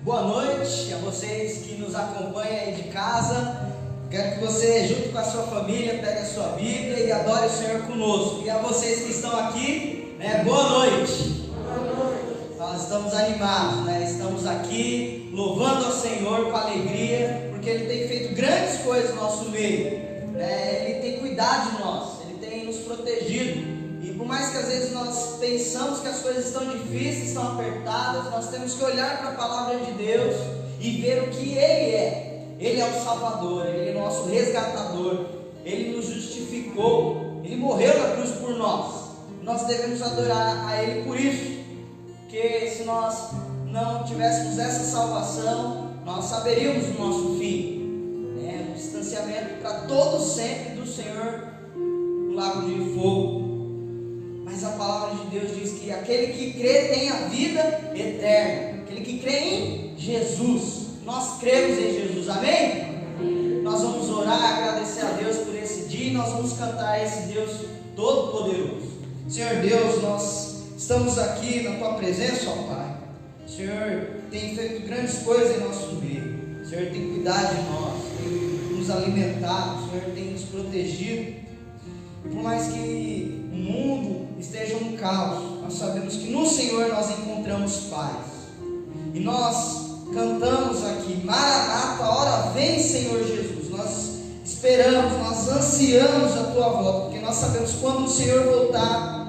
Boa noite a vocês que nos acompanham aí de casa. Quero que você, junto com a sua família, pegue a sua Bíblia e adore o Senhor conosco. E a vocês que estão aqui, boa noite. Nós estamos animados, estamos aqui louvando ao Senhor com alegria, porque Ele tem feito grandes coisas no nosso meio. Ele tem cuidado de nós, Ele tem nos protegido. E por mais que às vezes nós pensamos que as coisas estão difíceis, estão apertadas, nós temos que olhar para a palavra de Deus e ver o que Ele é. Ele é o Salvador, Ele é o nosso resgatador, Ele nos justificou, Ele morreu na cruz por nós. Nós devemos adorar a Ele por isso, porque se nós não tivéssemos essa salvação, nós saberíamos o nosso fim, o distanciamento para todo sempre do Senhor no lago de fogo. Mas a palavra de Deus diz que aquele que crê tem a vida eterna, aquele que crê em Jesus. Nós cremos em Jesus, amém? Nós vamos orar, agradecer a Deus por esse dia e nós vamos cantar a esse Deus Todo-Poderoso. Senhor Deus, nós estamos aqui na Tua presença, ó Pai. O Senhor tem feito grandes coisas em nosso meio. O Senhor tem cuidado de nós, tem nos alimentado, o Senhor tem nos protegido. E por mais que o mundo esteja um caos, nós sabemos que no Senhor nós encontramos paz. E nós cantamos aqui, Maranata, ora vem Senhor Jesus. Nós esperamos, nós ansiamos a Tua volta, porque nós sabemos que quando o Senhor voltar,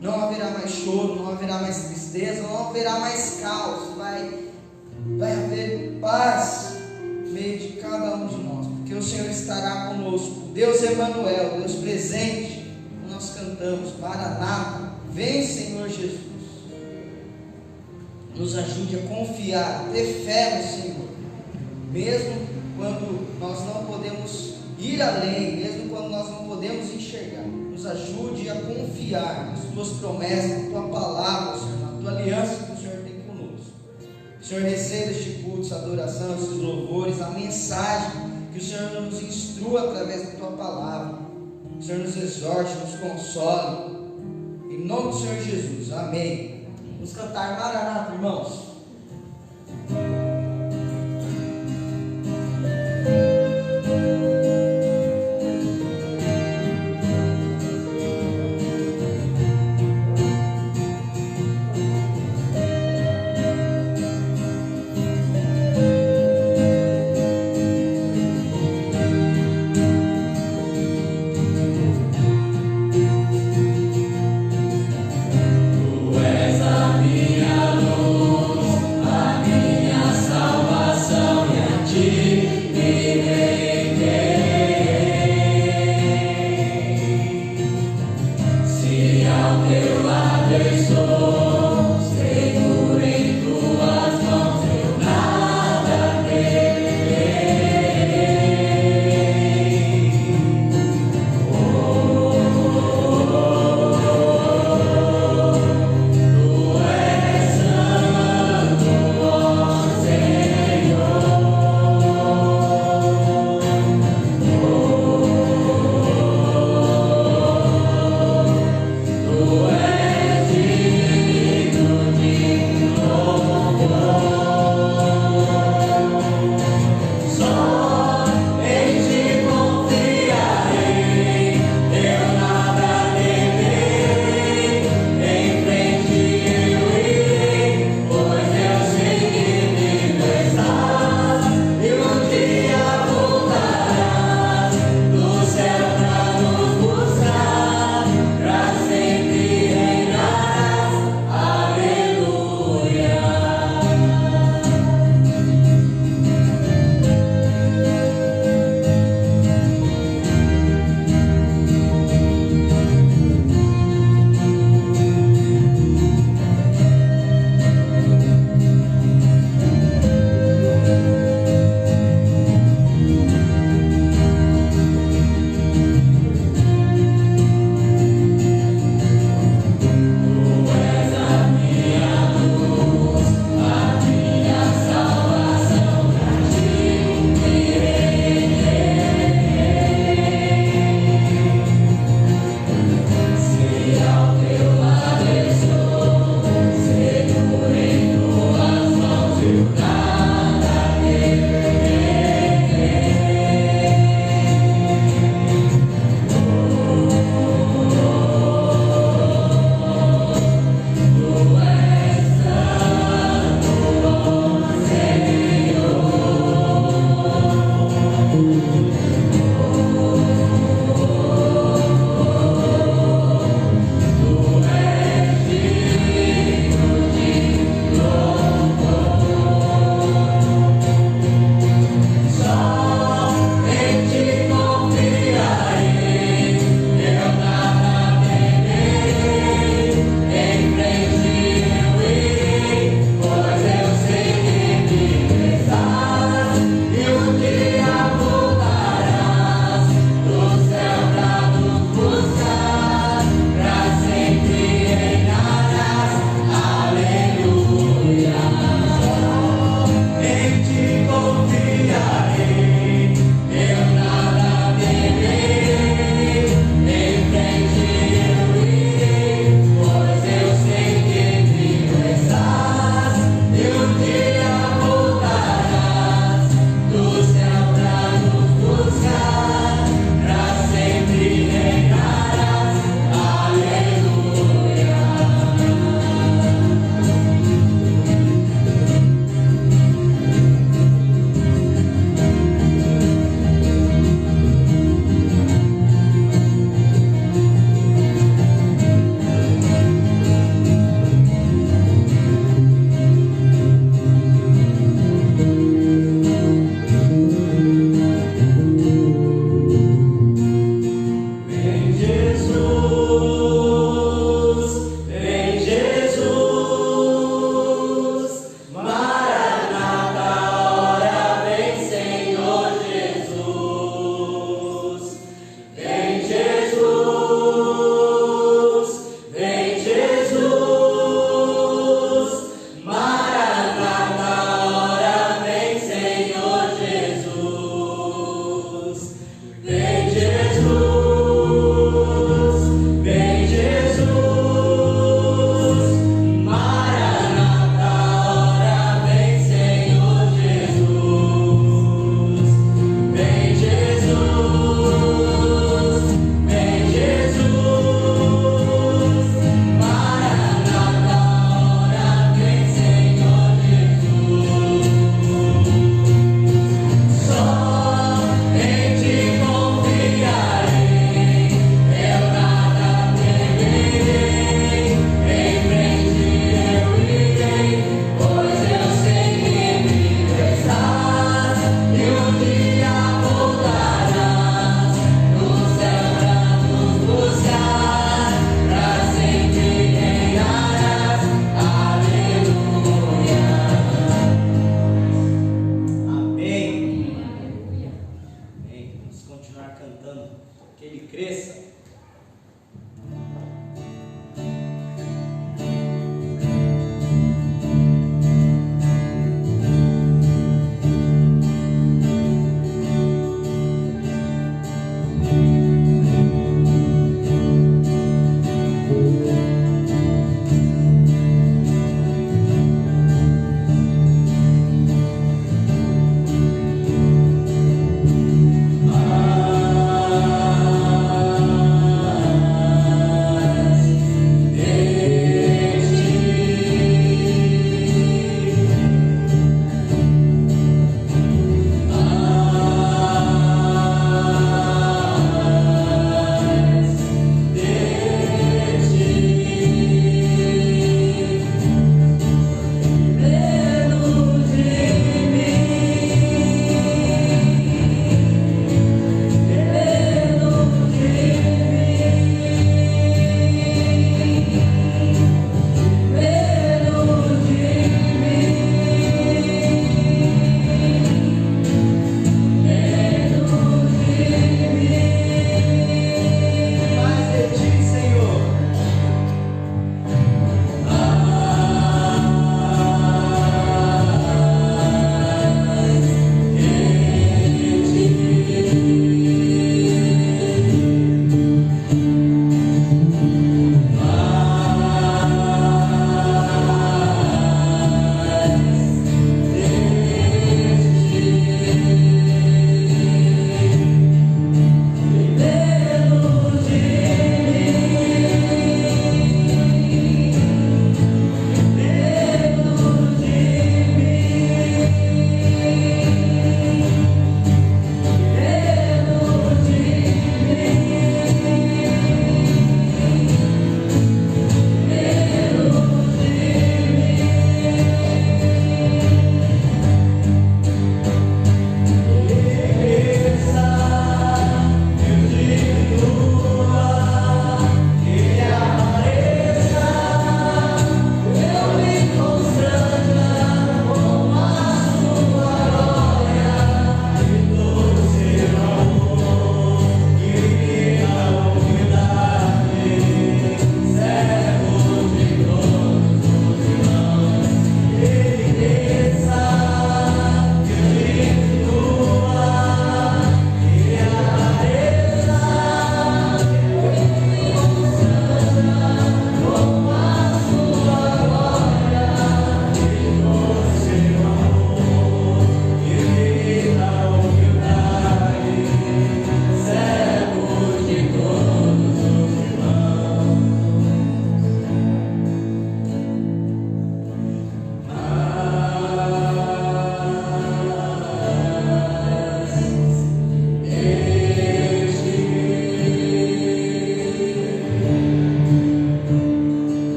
não haverá mais choro, não haverá mais tristeza, não haverá mais caos, vai haver paz no meio de cada um de nós, porque o Senhor estará conosco. Deus Emanuel, Deus presente. Nós cantamos, Maranata, vem Senhor Jesus. Nos ajude a confiar, a ter fé no Senhor, mesmo quando nós não podemos ir além, mesmo quando nós não podemos enxergar. Nos ajude a confiar nas Tuas promessas, na Tua palavra, Senhor, na Tua aliança que o Senhor tem conosco. O Senhor receba este culto, essa adoração, esses louvores, a mensagem que o Senhor nos instrua através da Tua palavra. O Senhor nos exorte, nos console. Em nome do Senhor Jesus, amém. Vamos cantar Maranata, irmãos. Tu és a minha luz.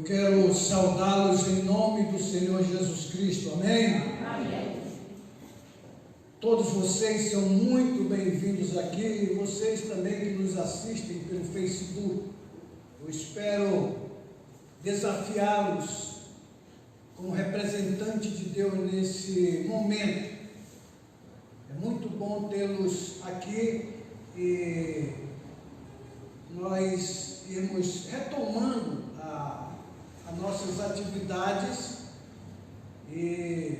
quero saudá-los em nome do Senhor Jesus Cristo, amém? Amém. Todos vocês são muito bem-vindos aqui, e vocês também que nos assistem pelo Facebook. Eu espero desafiá-los como representante de Deus nesse momento. É muito bom tê-los aqui e nós irmos retomando as nossas atividades e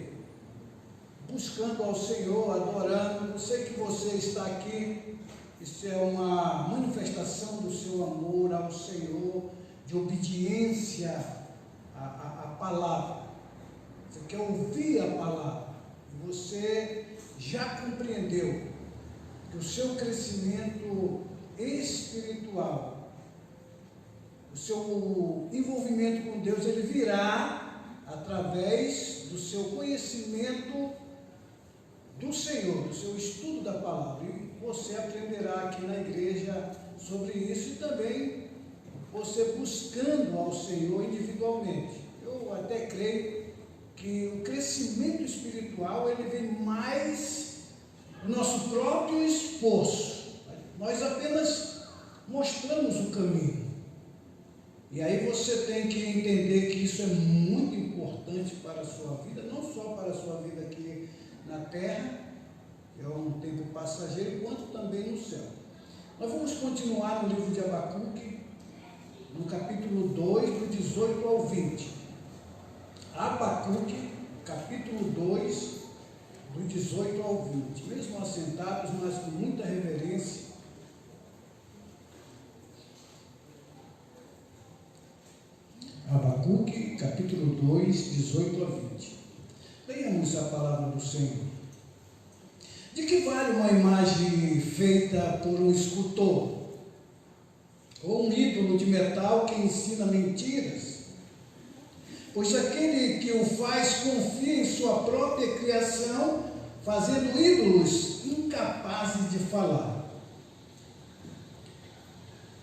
buscando ao Senhor, adorando. Eu sei que você está aqui, isso é uma manifestação do seu amor ao Senhor, de obediência à palavra. Você quer ouvir a palavra, e você já compreendeu que o seu crescimento espiritual, o seu envolvimento com Deus, ele virá através do seu conhecimento do Senhor, do seu estudo da palavra. E você aprenderá aqui na igreja sobre isso, e também você buscando ao Senhor individualmente. Eu até creio que o crescimento espiritual, ele vem mais do nosso próprio esforço. Nós apenas mostramos o caminho. E aí você tem que entender que isso é muito importante para a sua vida, não só para a sua vida aqui na terra, que é um tempo passageiro, quanto também no céu. Nós vamos continuar no livro de Abacuque, no capítulo 2, do 18 ao 20. Abacuque, capítulo 2, do 18 ao 20. Mesmo assentados, mas com muita reverência. Abacuque, capítulo 2, 18 a 20. Leiamos a palavra do Senhor. De que vale uma imagem feita por um escultor? Ou um ídolo de metal que ensina mentiras? Pois aquele que o faz confia em sua própria criação, fazendo ídolos incapazes de falar.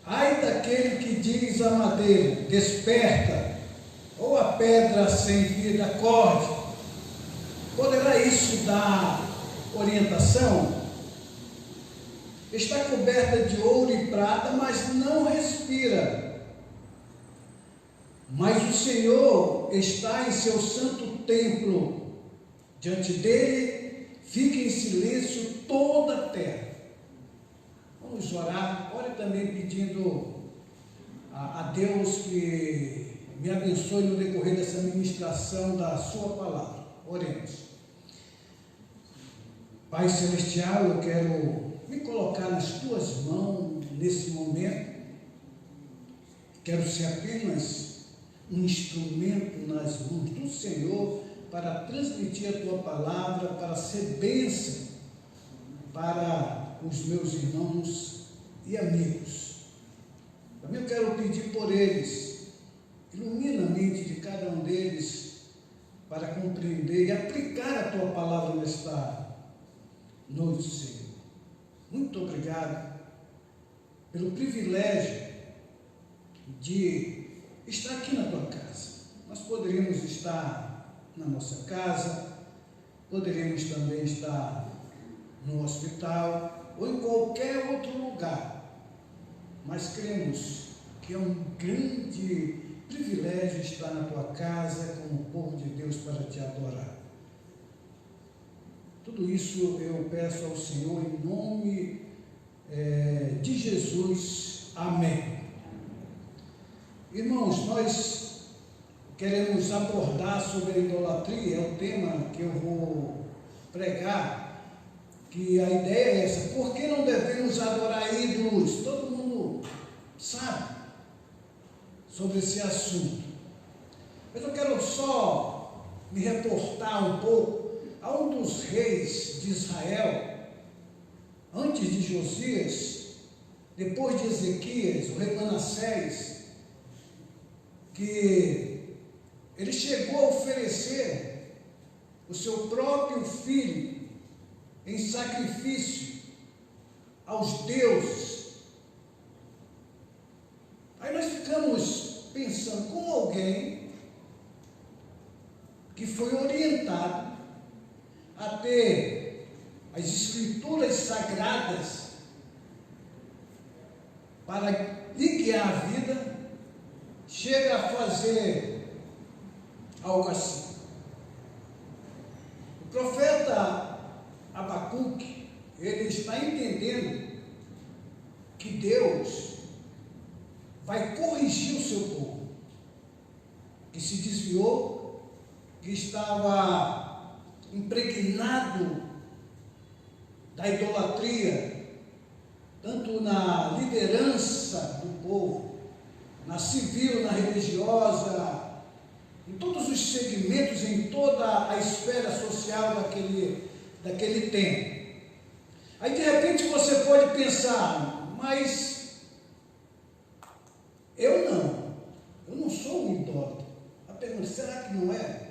Ai daquele que diz à madeira, desperta, ou a pedra sem vida, acorde. Poderá isso dar orientação? Está coberta de ouro e prata, mas não respira. Mas o Senhor está em seu santo templo. Diante dele fica em silêncio toda a terra. Vamos orar. Ore também pedindo a Deus que me abençoe no decorrer dessa ministração da sua palavra. Oremos. Pai Celestial, eu quero me colocar nas tuas mãos nesse momento. Quero ser apenas um instrumento nas mãos do Senhor para transmitir a tua palavra, para ser bênção para os meus irmãos e amigos. Também eu quero pedir por eles, ilumina a mente de cada um deles para compreender e aplicar a tua palavra nesta noite, Senhor. Muito obrigado pelo privilégio de estar aqui na tua casa. Nós poderíamos estar na nossa casa, poderíamos também estar no hospital ou em qualquer outro lugar, mas cremos que é um grande privilégio estar na tua casa como o povo de Deus para te adorar. Tudo isso eu peço ao Senhor em nome de Jesus. Amém. Irmãos, nós queremos abordar sobre a idolatria, é o tema que eu vou pregar, que a ideia é essa: por que não devemos adorar ídolos? Todo mundo sabe sobre esse assunto, mas eu quero só me reportar um pouco a um dos reis de Israel, antes de Josias, depois de Ezequias, o rei Manassés, que ele chegou a oferecer o seu próprio filho em sacrifício aos deuses. Aí nós ficamos pensando, como alguém que foi orientado a ter as escrituras sagradas para lhe guiar a vida, chega a fazer algo assim. O profeta Abacuque, ele está entendendo que Deus vai corrigir o seu povo, que se desviou, que estava impregnado da idolatria, tanto na liderança do povo, na civil, na religiosa, em todos os segmentos, em toda a esfera social daquele tempo. Aí de repente você pode pensar, mas eu não sou um idólatra. A pergunta, será que não é?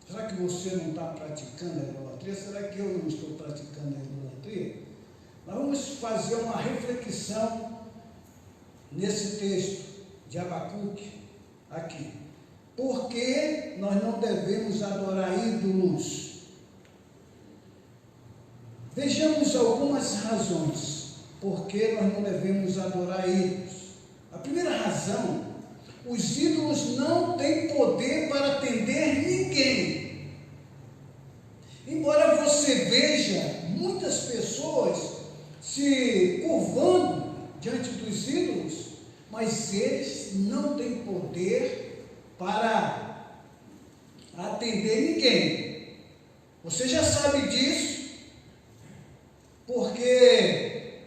Será que você não está praticando a idolatria? Será que eu não estou praticando a idolatria? Nós vamos fazer uma reflexão nesse texto de Abacuque aqui. Por que nós não devemos adorar ídolos? Vejamos algumas razões por que nós não devemos adorar ídolos. A primeira razão, os ídolos não têm poder para atender ninguém. Embora você veja muitas pessoas se curvando diante dos ídolos, mas eles não têm poder para atender ninguém. Você já sabe disso, porque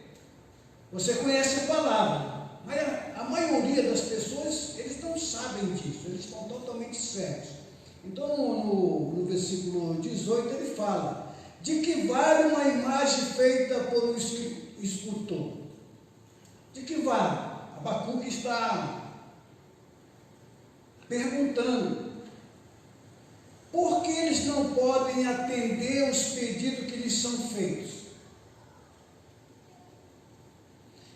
você conhece a palavra, mas a maioria das pessoas, eles não sabem disso, eles estão totalmente cegos. Então, no versículo 18, ele fala: de que vale uma imagem feita por um escultor? De que vale? Abacuque está perguntando por que eles não podem atender os pedidos que lhes são feitos.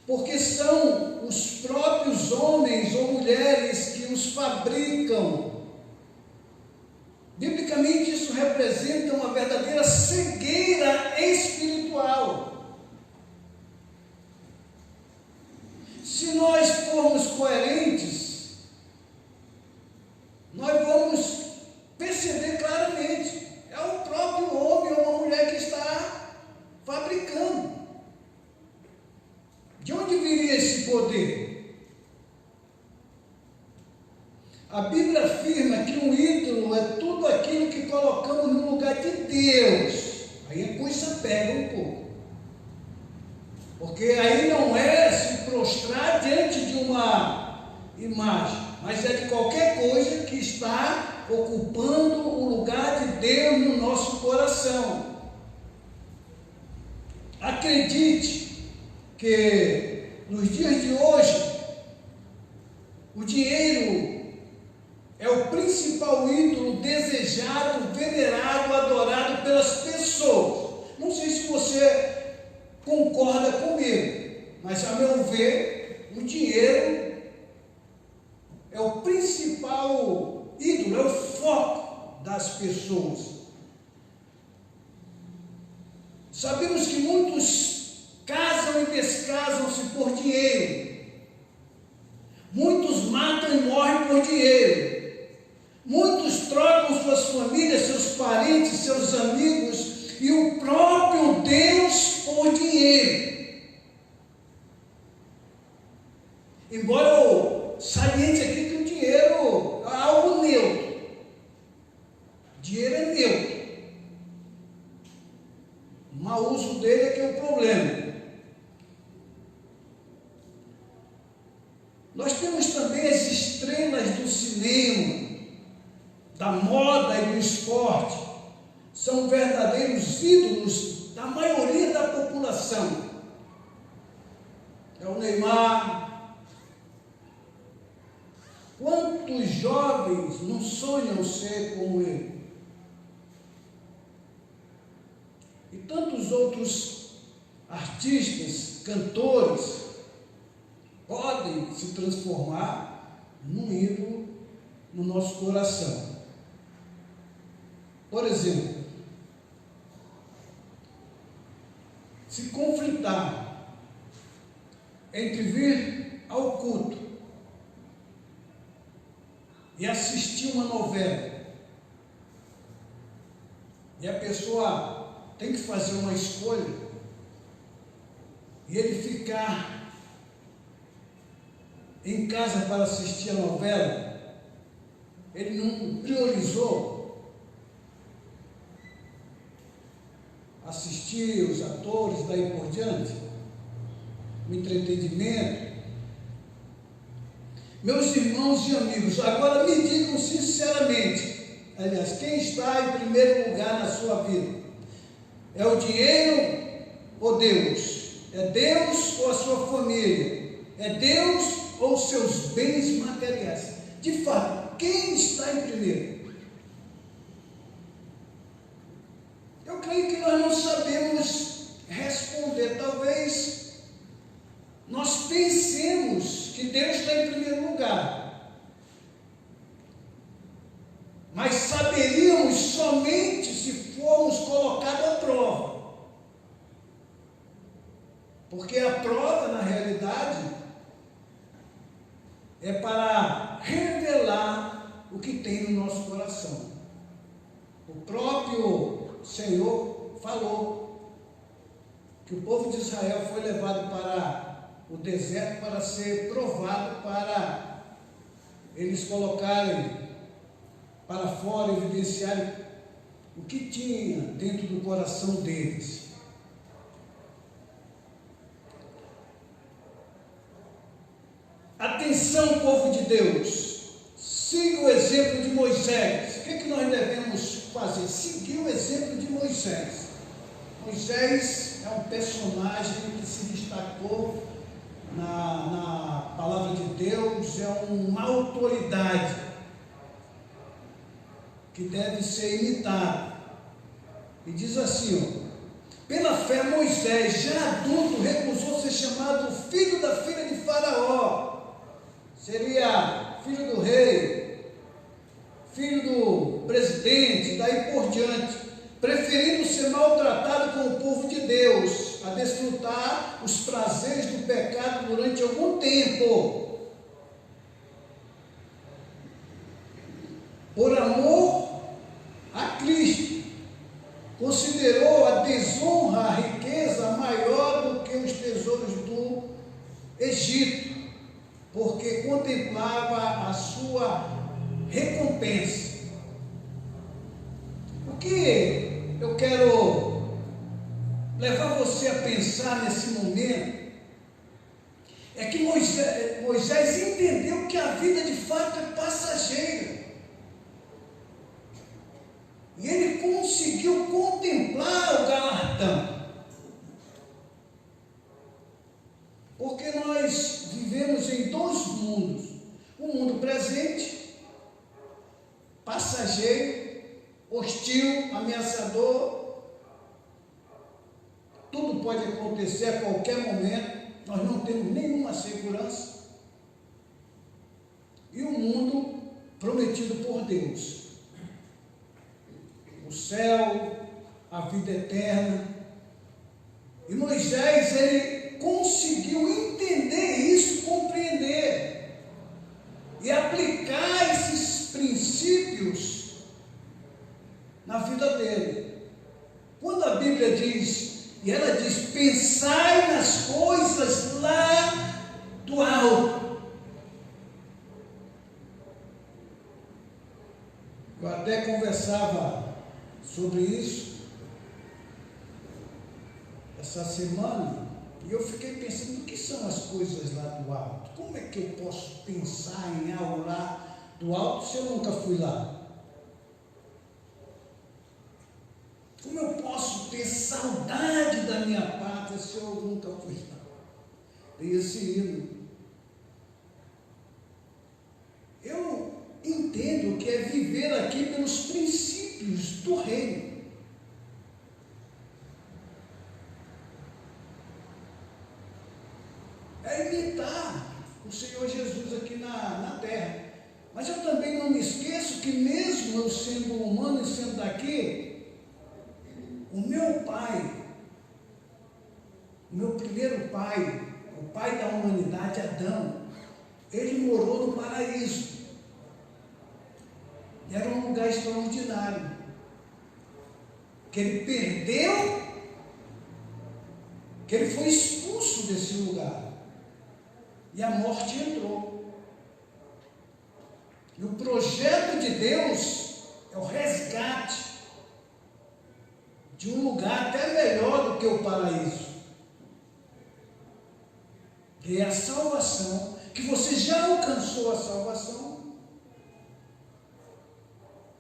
Porque são os próprios homens ou mulheres que os fabricam. Biblicamente, isso representa uma verdadeira cegueira espiritual. Se nós formos coerentes, nós vamos perceber claramente, é o próprio homem ou uma mulher que está fabricando. De onde viria esse poder? A Bíblia afirma que um ídolo é tudo aquilo que colocamos no lugar de Deus. Aí a coisa pega um pouco. Porque aí não é se prostrar diante de uma imagem, mas é de qualquer coisa que está ocupando o lugar de Deus no nosso coração. Acredite que nos dias de hoje, o dinheiro é o principal ídolo desejado, venerado, adorado pelas pessoas. Não sei se você concorda comigo, mas a meu ver, o dinheiro é o principal ídolo, é o foco das pessoas. Sabemos que muitos casam e descasam-se por dinheiro. Muitos matam e morrem por dinheiro. Muitos trocam suas famílias, seus parentes, seus amigos e o próprio Deus por dinheiro. Embora eu saliente aqui que o dinheiro é algo neutro. Dinheiro é neutro. O mau uso dele é que é o problema. Nós temos também as estrelas do cinema, da moda e do esporte. São verdadeiros ídolos da maioria da população. É o Neymar. Quantos jovens não sonham ser como ele? E tantos outros artistas, cantores, podem pode se transformar num ídolo no nosso coração. Por exemplo, se conflitar entre vir ao culto e assistir uma novela, e a pessoa tem que fazer uma escolha, e ele ficar em casa para assistir a novela, ele não priorizou assistir os atores, daí por diante, o entretenimento. Meus irmãos e amigos, agora me digam sinceramente, aliás, quem está em primeiro lugar na sua vida? É o dinheiro ou Deus? É Deus ou a sua família? É Deus ou os seus bens materiais? De fato, quem está em primeiro? Eu creio que nós não sabemos responder. Talvez nós pensemos que Deus está em primeiro lugar, mas saberíamos somente se formos colocados à prova. Porque a prova, na realidade, é para revelar o que tem no nosso coração. O próprio Senhor falou que o povo de Israel foi levado para o deserto para ser provado, para eles colocarem para fora, evidenciarem o que tinha dentro do coração deles. Atenção, povo de Deus, siga o exemplo de Moisés. O que nós devemos fazer? Seguir o exemplo de Moisés. Moisés é um personagem que se destacou na palavra de Deus, é uma autoridade que deve ser imitada. E diz assim, ó: pela fé Moisés, já adulto, recusou ser chamado filho da filha de Faraó. Seria filho do rei, filho do presidente, daí por diante, preferindo ser maltratado com o povo de Deus, a desfrutar os prazeres do pecado durante algum tempo. Por amor a Cristo, considerou a desonra, a riqueza maior do que os tesouros do Egito, porque contemplava a sua recompensa. O que eu quero levar você a pensar nesse momento é que Moisés entendeu que a vida de fato é passageira. E ele conseguiu contemplar o galardão. Porque nós vivemos em dois mundos. Um mundo presente, passageiro, hostil, ameaçador. Tudo pode acontecer a qualquer momento. Nós não temos nenhuma segurança. E o mundo prometido por Deus. O céu, a vida eterna. E Moisés, ele conseguiu entender isso, compreender e aplicar esses princípios na vida dele. Quando a Bíblia diz, e ela diz, pensai nas coisas lá do alto. Eu até conversava sobre isso essa semana, e eu fiquei pensando, o que são as coisas lá do alto? Como é que eu posso pensar em algo lá do alto se eu nunca fui lá? Como eu posso ter saudade da minha pátria se eu nunca fui lá? Tem esse hino. Eu entendo que é viver aqui pelos princípios do reino. É imitar o Senhor Senhor Jesus aqui na terra. Mas eu também não me esqueço que mesmo eu sendo humano e sendo daqui, o meu pai, o meu primeiro pai, o pai da humanidade, Adão, ele morou no paraíso. E era um lugar extraordinário, que ele perdeu, que ele foi expulso desse lugar. E a morte entrou. E o projeto de Deus é o resgate de um lugar até melhor do que o paraíso. E é a salvação, que você já alcançou a salvação.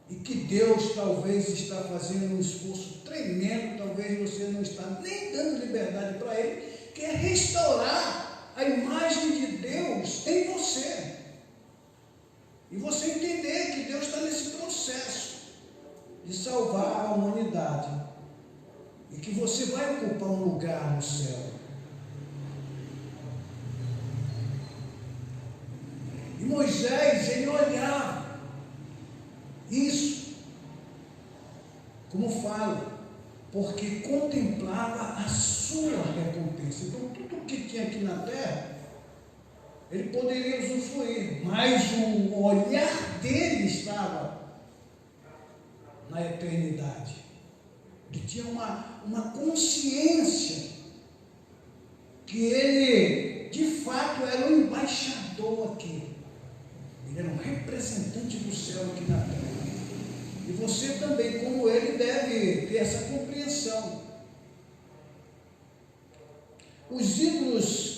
E que Deus talvez está fazendo um esforço tremendo, talvez você não está nem dando liberdade para Ele, que é restaurar a imagem de Deus em você. E você entender que Deus está nesse processo de salvar a humanidade. E que você vai ocupar um lugar no céu. E Moisés, ele olhava isso, como fala, porque contemplava a sua recompensa. Então, tudo que tinha aqui na terra, ele poderia usufruir, mas o olhar dele estava na eternidade. Ele tinha uma consciência que ele, de fato, era um embaixador aqui. Ele era um representante do céu aqui na terra. E você também, como ele, deve ter essa compreensão. Os ídolos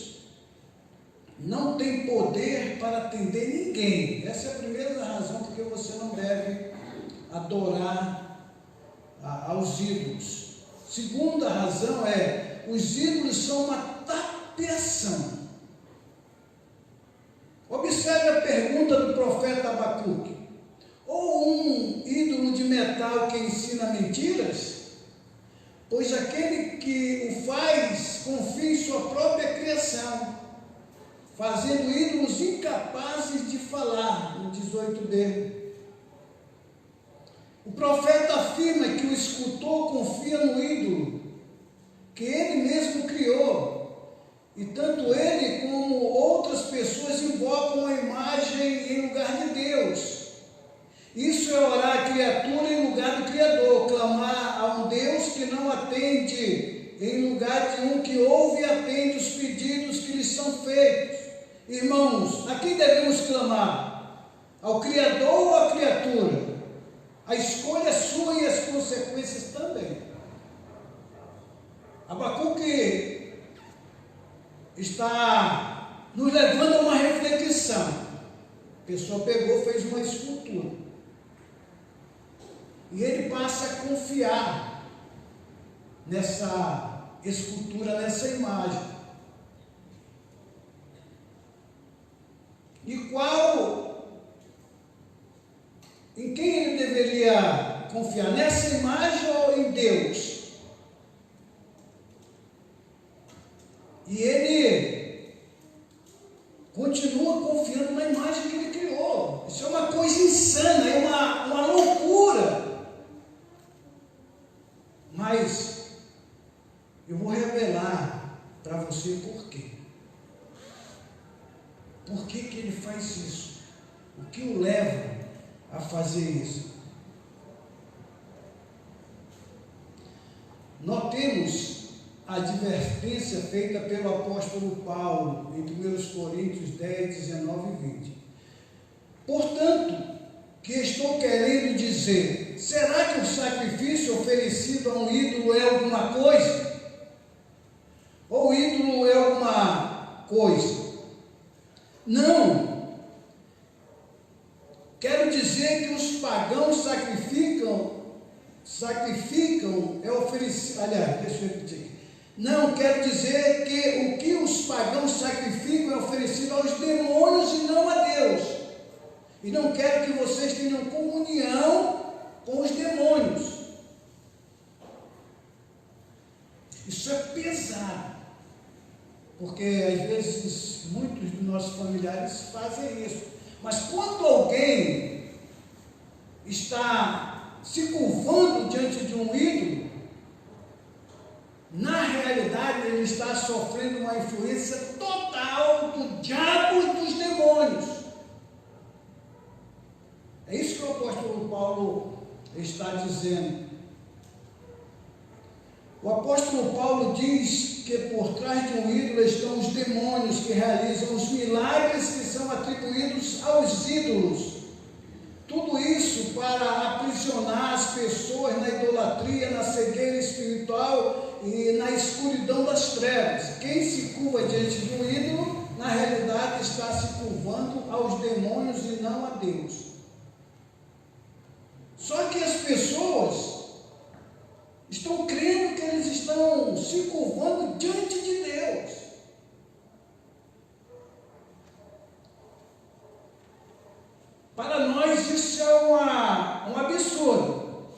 não têm poder para atender ninguém. Essa é a primeira razão porque você não deve adorar aos ídolos. Segunda razão é, os ídolos são uma tapeação. Observe a pergunta do profeta Abacuque. Ou um ídolo de metal que ensina mentiras? Pois aquele que o faz confia em sua própria criação, fazendo ídolos incapazes de falar, no 18b. O profeta afirma que o escultor confia no ídolo, que ele mesmo criou, e tanto ele como outras pessoas invocam a imagem em lugar de Deus. Isso é orar a criatura em lugar do Criador, clamar a um Deus que não atende em lugar de um que ouve e atende os pedidos que lhes são feitos. Irmãos, a quem devemos clamar? Ao Criador ou à criatura? A escolha é sua e as consequências também. Abacuque está nos levando a uma reflexão. A pessoa pegou, fez uma escultura. E ele passa a confiar nessa escultura, nessa imagem. E em quem ele deveria confiar? Nessa imagem ou em Deus? E ele continua confiando na imagem que ele criou. Isso é uma coisa insana, é uma loucura. Mas eu vou revelar para você por quê. Por que ele faz isso? O que o leva a fazer isso? Notemos a advertência feita pelo apóstolo Paulo em 1 Coríntios 10, 19 e 20. Portanto, que estou querendo dizer, será que o sacrifício oferecido a um ídolo é alguma coisa? Ou o ídolo é alguma coisa? Não. Quero dizer que os pagãos sacrificam é oferecido. Aliás, deixa eu repetir. Não, quero dizer que o que os pagãos sacrificam é oferecido aos demônios e não a Deus. E não quero que vocês tenham comunhão com os demônios. Isso é pesado. porque às vezes muitos dos nossos familiares fazem isso. Mas quando alguém está se curvando diante de um ídolo, na realidade ele está sofrendo uma influência total do diabo e dos demônios. É isso que o apóstolo Paulo está dizendo. O apóstolo Paulo diz que por trás de um ídolo estão os demônios que realizam os milagres que são atribuídos aos ídolos. Tudo isso para aprisionar as pessoas na idolatria, na cegueira espiritual e na escuridão das trevas. Quem se curva diante de um ídolo, na realidade está se curvando aos demônios e não a Deus. Só que as pessoas estão crendo que eles estão se curvando diante de Deus. Para nós isso é um absurdo.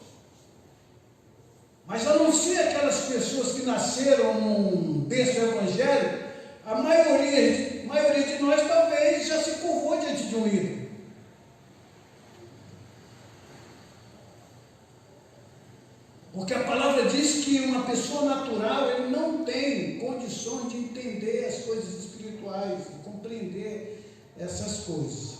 Mas a não ser aquelas pessoas que nasceram num berço evangélico, a maioria de nós talvez já se curvou diante de um ídolo. Porque a palavra diz que uma pessoa natural, ele não tem condições de entender as coisas espirituais, de compreender essas coisas.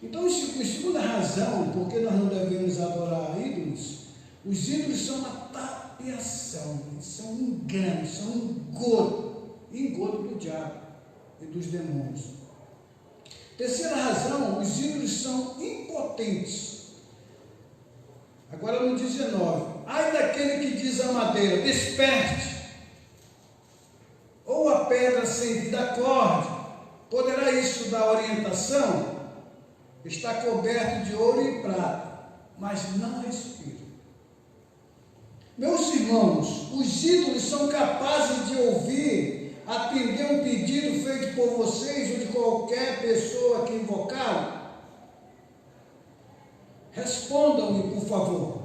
Então, segunda razão, porque nós não devemos adorar ídolos, os ídolos são uma tapeação, são enganos, são engodo do diabo e dos demônios. Terceira razão, os ídolos são impotentes. Agora no 19, ai daquele que diz à madeira, desperte, ou a pedra sem vida acorde, poderá isso dar orientação? Está coberto de ouro e prata, mas não respira. Meus irmãos, os ídolos são capazes de ouvir, atender um pedido feito por vocês ou de qualquer pessoa que invocá-lo? Respondam-me, por favor.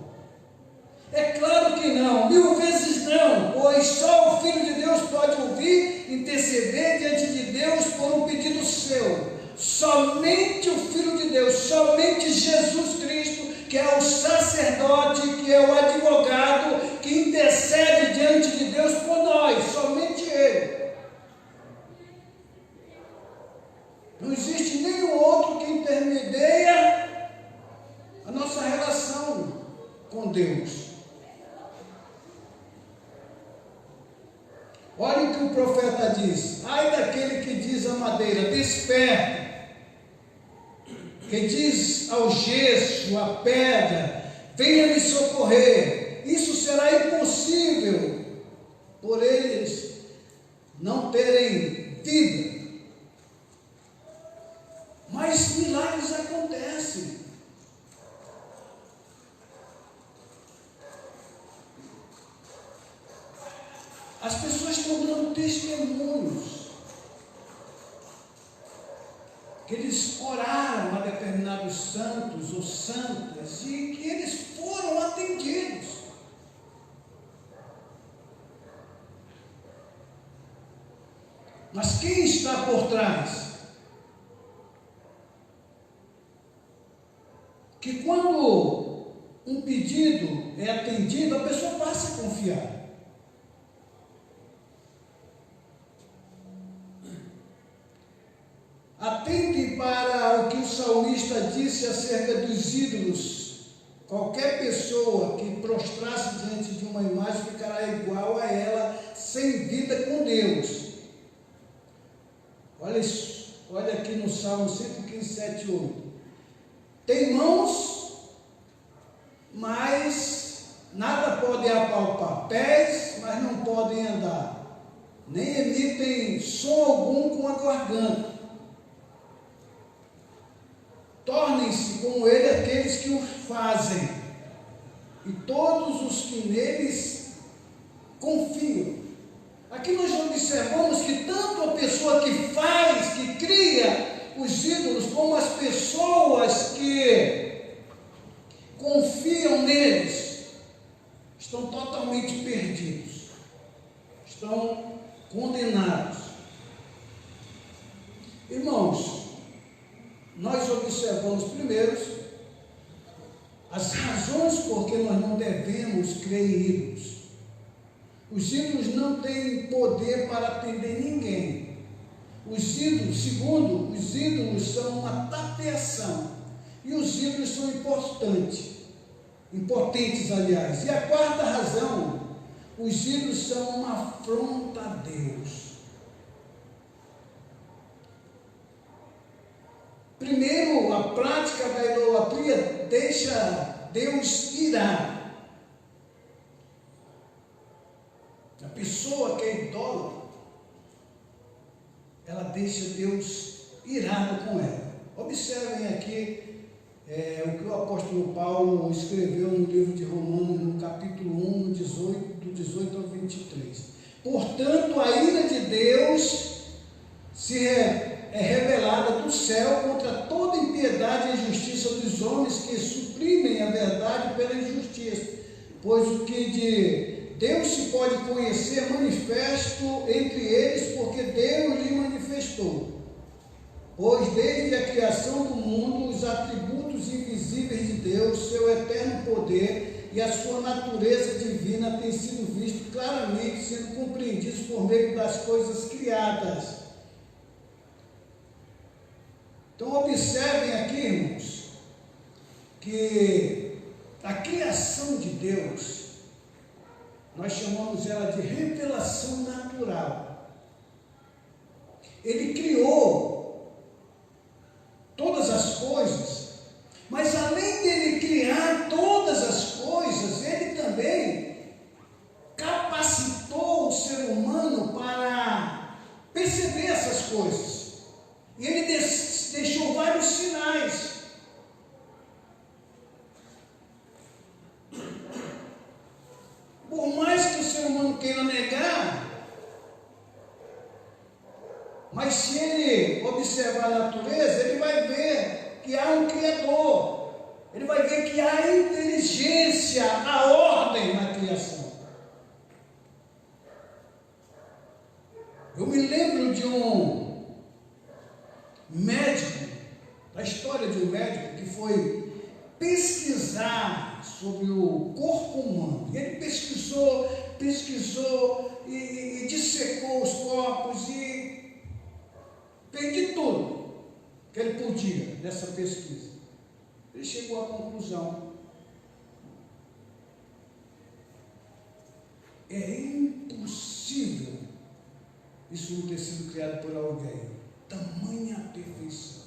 É claro que não, 1000 vezes não, pois só o Filho de Deus pode ouvir, interceder diante de Deus por um pedido seu. Somente o Filho de Deus, somente Jesus Cristo, que é o sacerdote, que é o advogado, que intercede diante de Deus por nós, somente Ele. Não existe nenhum outro que intermedia a nossa relação com Deus. Olha o que o profeta diz, ai daquele que diz à madeira, desperta, que diz ao gesso, à pedra, venha me socorrer. Isso será impossível por eles não terem vida. Mas milagres acontecem. As pessoas estão dando testemunhos que eles oraram a determinados santos ou santas e que eles foram atendidos. Mas quem está por trás? Que quando um pedido é atendido, a pessoa passa a confiar. Atentem para o que o salmista disse acerca dos ídolos. Qualquer pessoa que prostrasse diante de uma imagem ficará igual a ela, sem vida com Deus. Olha isso, olha aqui no Salmo 115, 7, 8. Tem mãos, mas nada podem apalpar, pés, mas não podem andar, nem emitem som algum com a garganta. Tornem-se como ele aqueles que o fazem, e todos os que neles confiam. Aqui nós observamos que tanto a pessoa que faz, que cria os ídolos, como as pessoas que confiam neles, estão totalmente perdidos, estão condenados. Irmãos, nós observamos primeiro as razões por que nós não devemos crer em ídolos. Os ídolos não têm poder para atender ninguém. Os ídolos, segundo, os ídolos são uma tapeação. E os ídolos são impotentes, aliás. E a quarta razão, os ídolos são uma afronta a Deus. Primeiro, a prática da idolatria deixa Deus irado. A pessoa que é idólatra, ela deixa Deus irado com ela. Observem aqui o que o apóstolo Paulo escreveu no livro de Romanos, no capítulo 1, do 18 ao 23. Portanto, a ira de Deus é revelada do céu contra toda impiedade e injustiça dos homens que suprimem a verdade pela injustiça, pois o que de Deus se pode conhecer manifesto entre eles, porque Deus lhe manifestou. Pois desde a criação do mundo, os atributos invisíveis de Deus, seu eterno poder e a sua natureza divina têm sido vistos claramente, sendo compreendidos por meio das coisas criadas. Então observem aqui, irmãos, que a criação de Deus, nós chamamos ela de revelação natural. Ele criou todas as coisas, mas além dele criar todas as coisas, ele também capacitou o ser humano para perceber essas coisas. E ele deixou vários sinais. Por mais que o ser humano queira negar, mas se ele observar a natureza, ele vai ver que há um Criador. Ele vai ver que há inteligência, há ordem na criação. Eu me lembro de um médico, da história de um médico que foi pesquisar sobre o corpo humano. E ele pesquisou e dissecou os corpos e fez de tudo que ele podia nessa pesquisa. Ele chegou à conclusão: é impossível isso não ter sido criado por alguém. Tamanha perfeição.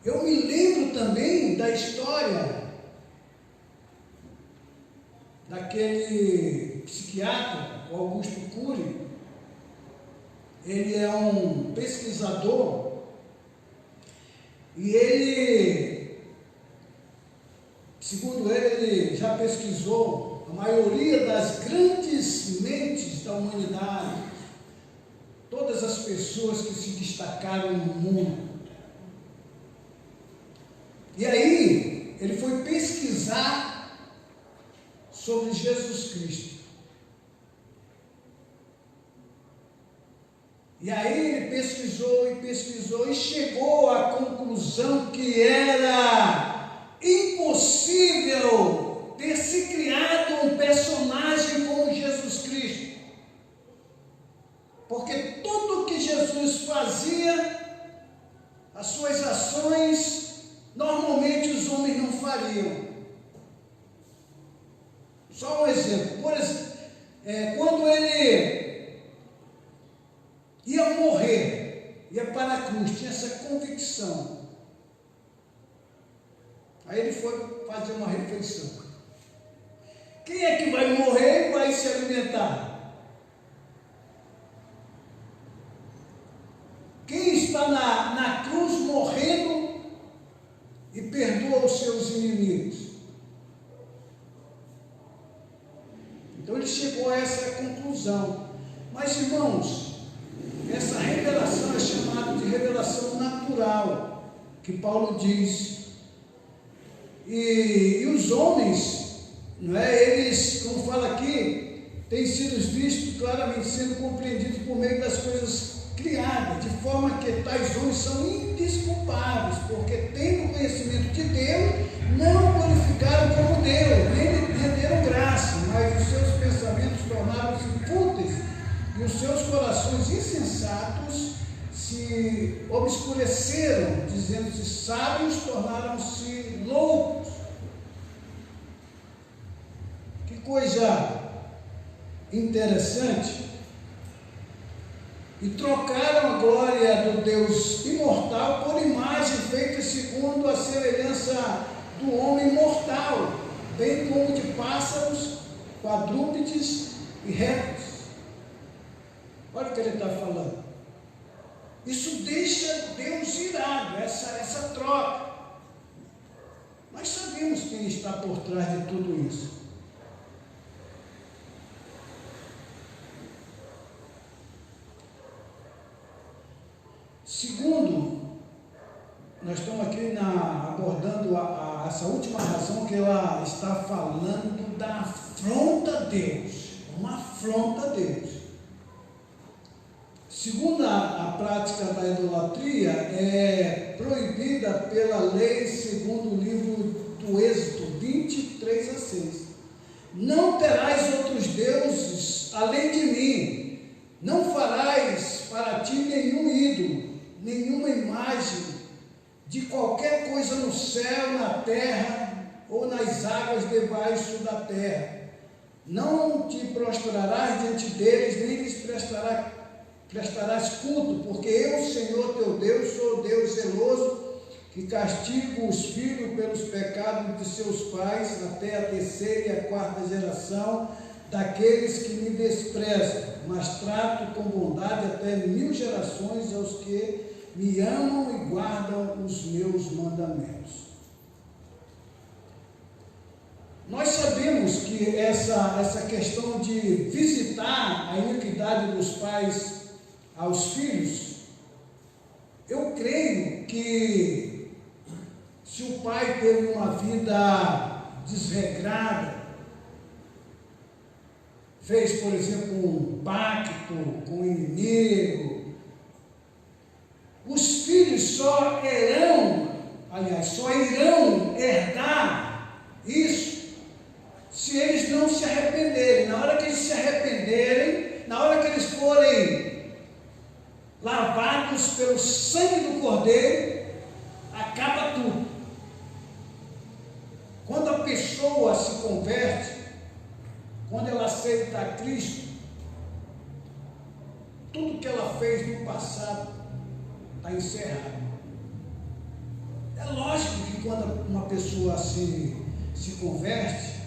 Eu me lembro também da história daquele psiquiatra, o Augusto Cury. Ele é um pesquisador e ele, segundo ele já pesquisou a maioria das grandes mentes da humanidade, todas as pessoas que se destacaram no mundo. E aí, ele foi pesquisar sobre Jesus Cristo. E aí ele pesquisou e chegou à conclusão que era impossível ter se criado um personagem como Jesus Cristo. Porque tudo que Jesus fazia, as suas ações, normalmente os homens não fariam. Só um exemplo. Por exemplo, quando ele ia morrer, ia para a cruz, tinha essa convicção. Aí ele foi fazer uma refeição. Quem é que vai morrer e vai se alimentar? Quem está na cruz morrendo e perdoa os seus inimigos? Então ele chegou a essa conclusão. Mas, irmãos, essa revelação é chamada de revelação natural, que Paulo diz. E os homens, não é, eles, como fala aqui, têm sido vistos claramente, sendo compreendidos por meio das coisas criada, de forma que tais homens são indesculpáveis, porque tendo conhecimento de Deus, não glorificaram como Deus, nem lhe renderam graça, mas os seus pensamentos tornaram-se fúteis, e os seus corações insensatos se obscureceram, dizendo-se sábios, tornaram-se loucos. Que coisa interessante. E trocaram a glória do Deus imortal por imagem feita segundo a semelhança do homem mortal, bem como de pássaros, quadrúpedes e répteis. Olha o que ele está falando. Isso deixa Deus irado, essa troca. Nós sabemos quem está por trás de tudo isso. Segundo, nós estamos aqui abordando essa última razão que ela está falando da afronta a Deus, uma afronta a Deus. Segundo a prática da idolatria, é proibida pela lei, segundo o livro do Êxodo 23:6. Não terás outros deuses além de mim, não farás para ti nenhum ídolo, nenhuma imagem de qualquer coisa no céu, na terra ou nas águas debaixo da terra. Não te prostrarás diante deles, nem lhes prestarás culto, porque eu, Senhor teu Deus, sou Deus zeloso, que castigo os filhos pelos pecados de seus pais, até a 3ª e a 4ª geração daqueles que me desprezam, mas trato com bondade até 1000 gerações aos que me amam e guardam os meus mandamentos. Nós sabemos que essa questão de visitar a iniquidade dos pais aos filhos, eu creio que se o pai teve uma vida desregrada, fez, por exemplo, um pacto com o inimigo, os filhos só irão herdar isso se eles não se arrependerem. Na hora que eles se arrependerem, na hora que eles forem lavados pelo sangue do Cordeiro, acaba tudo. Quando a pessoa se converte, quando ela aceita a Cristo, tudo que ela fez no passado está encerrado. É lógico que quando uma pessoa se converte,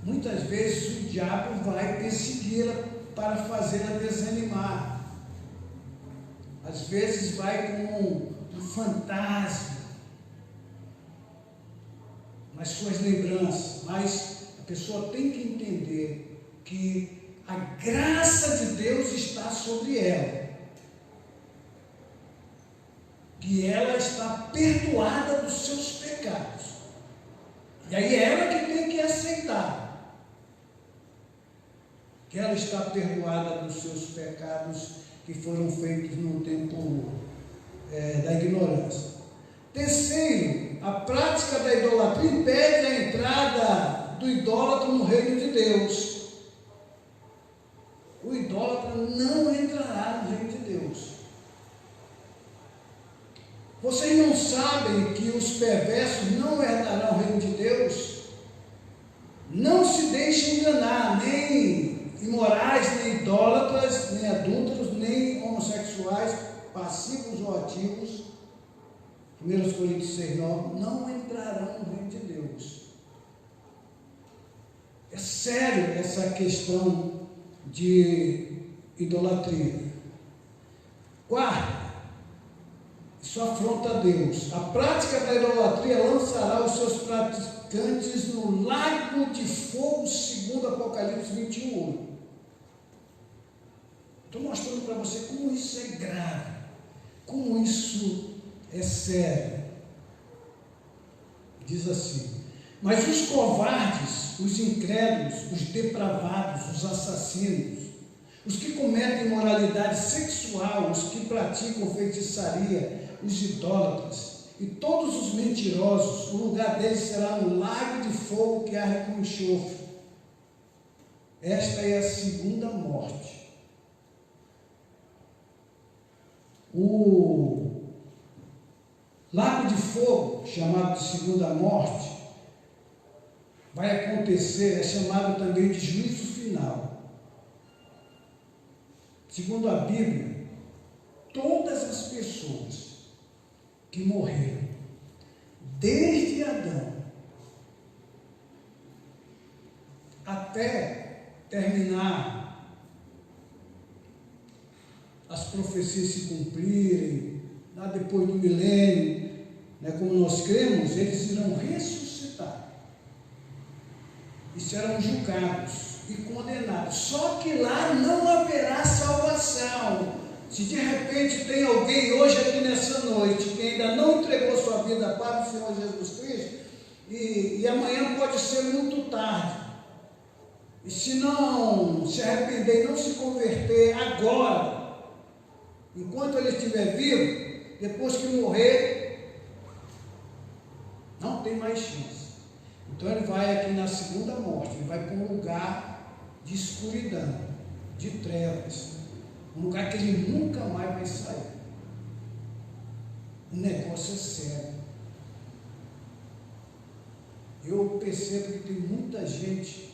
muitas vezes o diabo vai persegui-la para fazê-la desanimar. Às vezes vai como um fantasma nas suas lembranças, mas a pessoa tem que entender que a graça de Deus está sobre ela, que ela está perdoada dos seus pecados, e aí é ela que tem que aceitar que ela está perdoada dos seus pecados que foram feitos no tempo da ignorância. Terceiro, a prática da idolatria impede a entrada do idólatra no reino de Deus. O idólatra não entrará no reino de Deus. Vocês não sabem que os perversos não herdarão o reino de Deus? Não se deixem enganar, nem imorais, nem idólatras, nem adúlteros, nem homossexuais, passivos ou ativos, 1 Coríntios 6:9, não entrarão no reino de Deus. É sério essa questão de idolatria. Quarto, isso afronta a Deus. A prática da idolatria lançará os seus praticantes no lago de fogo, segundo Apocalipse 21:8. Estou mostrando para você como isso é grave, como isso é sério. Diz assim: mas os covardes, os incrédulos, os depravados, os assassinos, os que cometem imoralidade sexual, os que praticam feitiçaria, os idólatras e todos os mentirosos. O lugar deles será no lago de fogo que arde com enxofre. Esta é a segunda morte. O lago de fogo, chamado de segunda morte, vai acontecer, é chamado também de juízo final. Segundo a Bíblia, todas as pessoas que morreram, desde Adão até terminar as profecias se cumprirem, lá depois do milênio, como nós cremos, eles irão ressuscitar e serão julgados e condenados. Só que lá não haverá salvação. Se de repente tem alguém hoje aqui nessa noite que ainda não entregou sua vida para o Senhor Jesus Cristo, e amanhã pode ser muito tarde, e se não se arrepender e não se converter agora, enquanto ele estiver vivo, depois que morrer, não tem mais chance. Então ele vai aqui na segunda morte, ele vai para um lugar de escuridão, de trevas, um lugar que ele nunca mais vai sair. O negócio é sério. Eu percebo que tem muita gente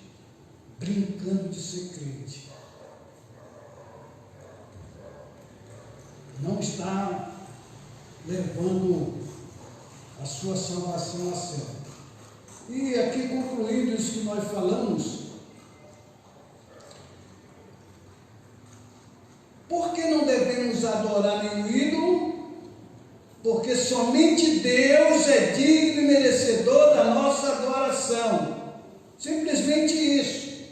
brincando de ser crente. Não está levando a sua salvação a sério. E aqui, concluindo isso que nós falamos, por que não devemos adorar nenhum ídolo? Porque somente Deus é digno e merecedor da nossa adoração. Simplesmente isso.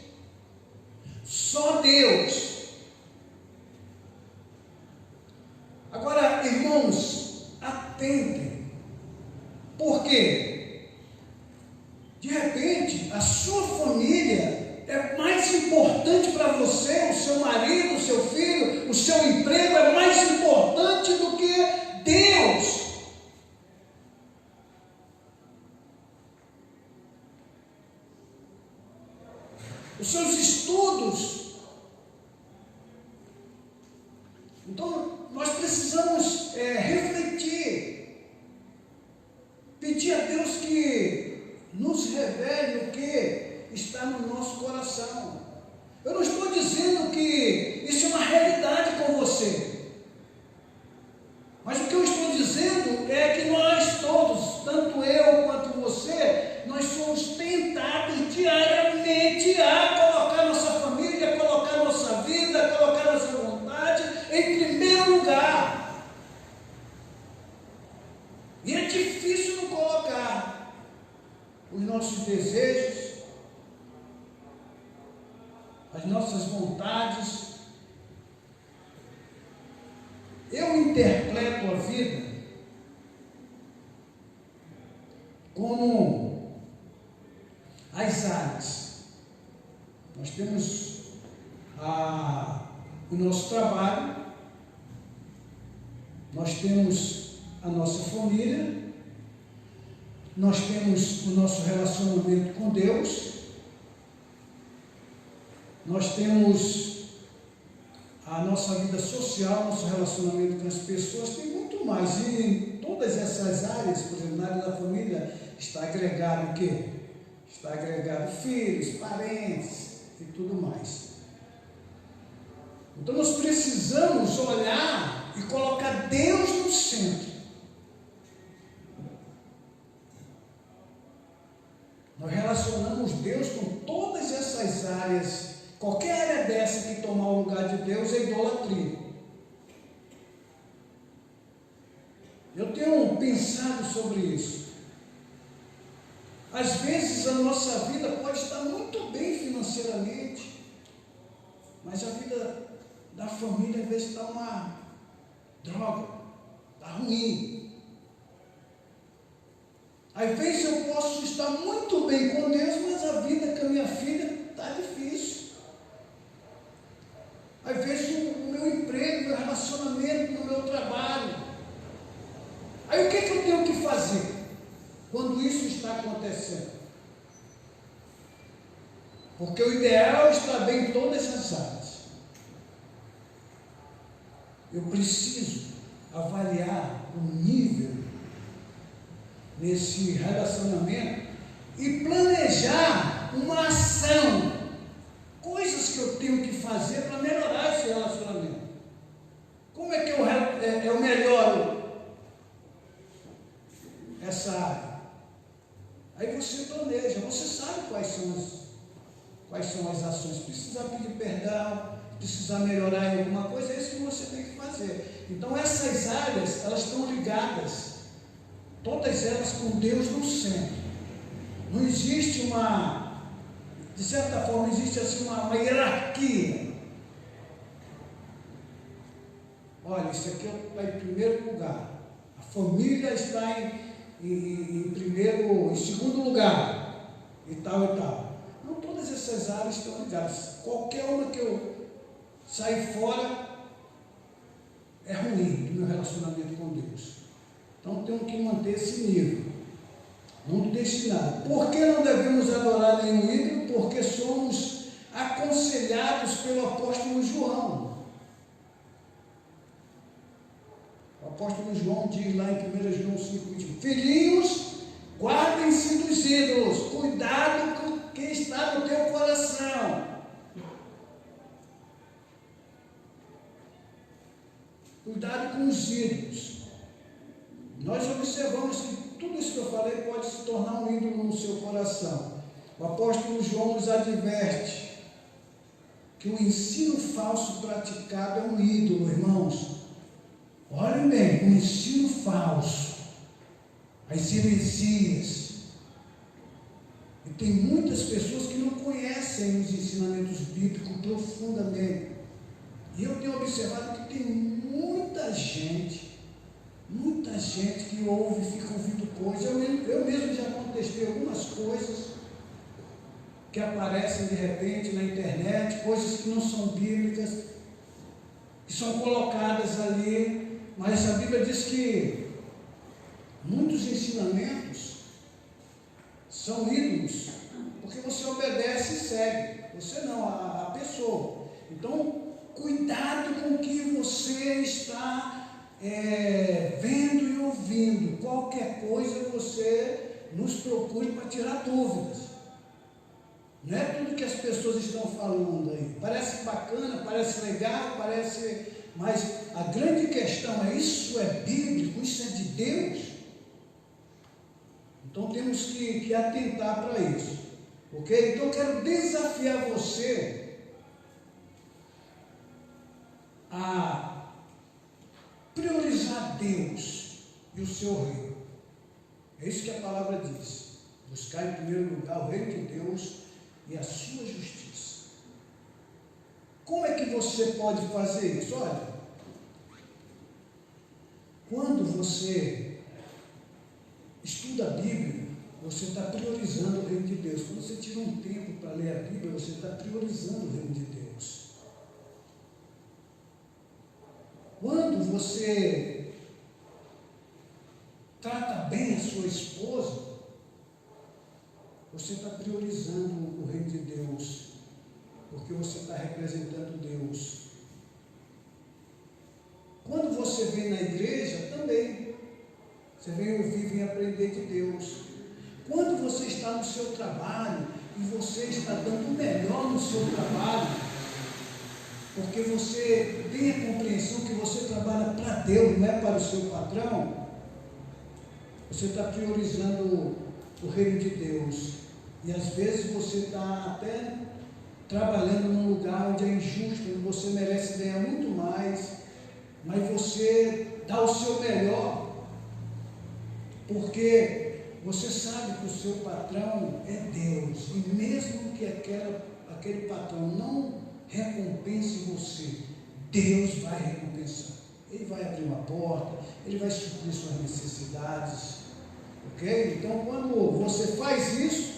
Só Deus. Agora, irmãos, atentem. Por quê? De repente, a sua família é mais importante para você, o seu marido, o seu filho, o seu emprego é mais importante do que Deus. Os seus estudos. Então, nós precisamos refletir, pedir a Deus que nos revele o que está no nosso coração. Eu não estou dizendo que isso é uma realidade com você, mas o que eu estou dizendo é que nós todos, tanto eu quanto você, nós somos tentados diariamente a colocar nossa família, colocar nossa vida, colocar nossa vontade em primeiro lugar. E é difícil não colocar os nossos desejos, as nossas vontades. Eu interpreto a vida como as áreas. Nós temos o nosso trabalho, nós temos a nossa família, nós temos o nosso relacionamento com Deus, nós temos a nossa vida social, nosso relacionamento com as pessoas, tem muito mais. E em todas essas áreas, por exemplo, na área da família, está agregado o quê? Está agregado filhos, parentes e tudo mais. Então nós precisamos olhar e colocar Deus no centro. Nós relacionamos Deus com todas essas áreas. Qualquer área dessa que tomar o lugar de Deus é idolatria. Eu tenho pensado sobre isso. Às vezes a nossa vida pode estar muito bem financeiramente, mas a vida da família às vezes está uma droga, está ruim. Às vezes eu posso estar muito bem com Deus, mas a vida com a minha filha está difícil. Às relacionamento no meu trabalho. Aí o que eu tenho que fazer quando isso está acontecendo? Porque o ideal é estar bem em todas as áreas. Eu preciso avaliar o nível nesse relacionamento e planejar uma ação, coisas que eu tenho que fazer para melhorar esse relacionamento. Como é que eu melhoro essa área? Aí você planeja, você sabe quais são as ações. Precisar pedir perdão, precisar melhorar em alguma coisa, é isso que você tem que fazer. Então essas áreas, elas estão ligadas, todas elas com Deus no centro. Não existe de certa forma, existe assim uma hierarquia. Olha, isso aqui está em primeiro lugar. A família está em segundo lugar. E tal e tal. Não, todas essas áreas estão ligadas. Qualquer uma que eu sair fora é ruim do meu relacionamento com Deus. Então tenho que manter esse nível. Não deixe nada. Por que não devemos adorar nenhum ídolo? Porque somos aconselhados pelo apóstolo João. O apóstolo João diz lá em 1 João 5,21: filhinhos, guardem-se dos ídolos, cuidado com o que está no teu coração. Cuidado com os ídolos. Nós observamos que tudo isso que eu falei pode se tornar um ídolo no seu coração. O apóstolo João nos adverte que o ensino falso praticado é um ídolo, irmãos. Olhem bem, o ensino falso, as heresias. E tem muitas pessoas que não conhecem os ensinamentos bíblicos profundamente. E eu tenho observado que tem muita gente que ouve e fica ouvindo coisas. Eu mesmo já contestei algumas coisas que aparecem de repente na internet, coisas que não são bíblicas, que são colocadas ali, mas a Bíblia diz que muitos ensinamentos são ídolos, porque você obedece e segue, você não, a pessoa. Então, cuidado com o que você está vendo e ouvindo. Qualquer coisa você nos procure para tirar dúvidas. Não é tudo que as pessoas estão falando aí. Parece bacana, parece legal, mas a grande questão é: isso é bíblico, isso é de Deus? Então temos que atentar para isso. Ok? Então eu quero desafiar você a priorizar Deus e o seu reino. É isso que a palavra diz: buscar em primeiro lugar o reino de Deus e a sua justiça. Como é que você pode fazer isso? Olha, quando você estuda a Bíblia, você está priorizando o reino de Deus. Quando você tira um tempo para ler a Bíblia, você está priorizando o reino de Deus. Quando você trata bem a sua esposa, você está priorizando o reino de Deus, porque você está representando Deus. Quando você vem na igreja, também, você vem ouvir, vem aprender de Deus. Quando você está no seu trabalho, e você está dando o melhor no seu trabalho, porque você tem a compreensão que você trabalha para Deus, não é para o seu patrão, você está priorizando o reino de Deus. E às vezes você está até trabalhando num lugar onde é injusto, onde você merece ganhar muito mais, mas você dá o seu melhor, porque você sabe que o seu patrão é Deus, e mesmo que aquele patrão não recompense você, Deus vai recompensar. Ele vai abrir uma porta, Ele vai suprir suas necessidades, ok? Então, quando você faz isso,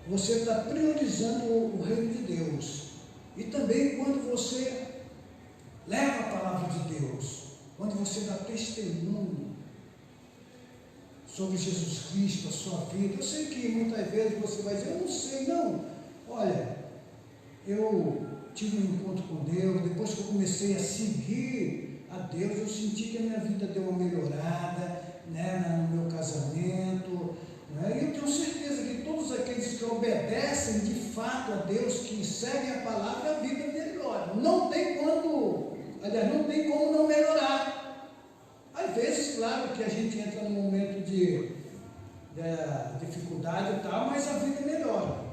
você está priorizando o reino de Deus. E também quando você leva a palavra de Deus, onde você dá testemunho sobre Jesus Cristo, a sua vida. Eu sei que muitas vezes você vai dizer, eu não sei, não. Olha, eu tive um encontro com Deus, depois que eu comecei a seguir a Deus, eu senti que a minha vida deu uma melhorada, né, no meu casamento, né? E eu tenho certeza que todos aqueles que obedecem de fato a Deus, que seguem a palavra, a vida melhora. Não tem quando, aliás, não tem como não melhorar. Às vezes, claro que a gente entra num momento de dificuldade e tal, mas a vida melhora.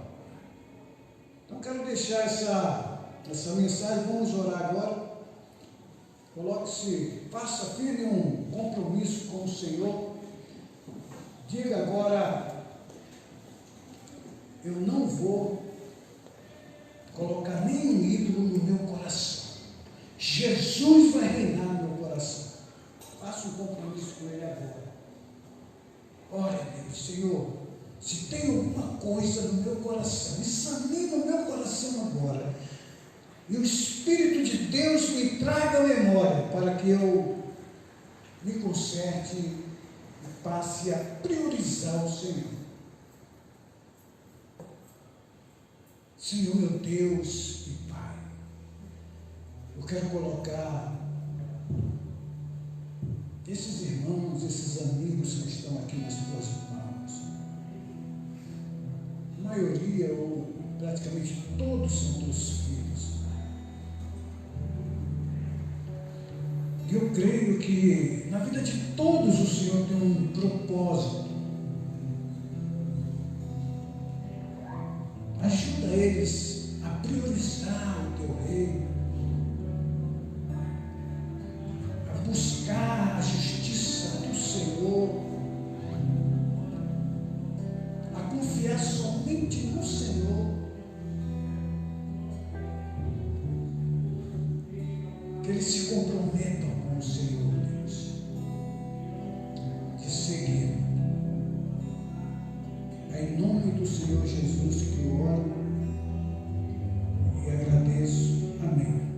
Então, quero deixar essa mensagem. Vamos orar agora. Coloque-se, faça firme um compromisso com o Senhor. Diga agora: eu não vou colocar nenhum ídolo no meu coração. Jesus vai reinar no meu coração. Faça um compromisso com Ele agora. Ore a Deus: Senhor, se tem alguma coisa no meu coração, examine o meu coração agora, e o Espírito de Deus me traga a memória, para que eu me conserte e passe a priorizar o Senhor. Senhor, meu Deus e Pai, eu quero colocar esses irmãos, esses amigos que estão aqui nas tuas mãos. A maioria, ou praticamente todos, são teus filhos. E eu creio que na vida de todos o Senhor tem um propósito. Ajuda eles a priorizar o teu reino, a buscar a justiça do Senhor, a confiar somente no Senhor. Que eles se comprometam com o Senhor, Deus.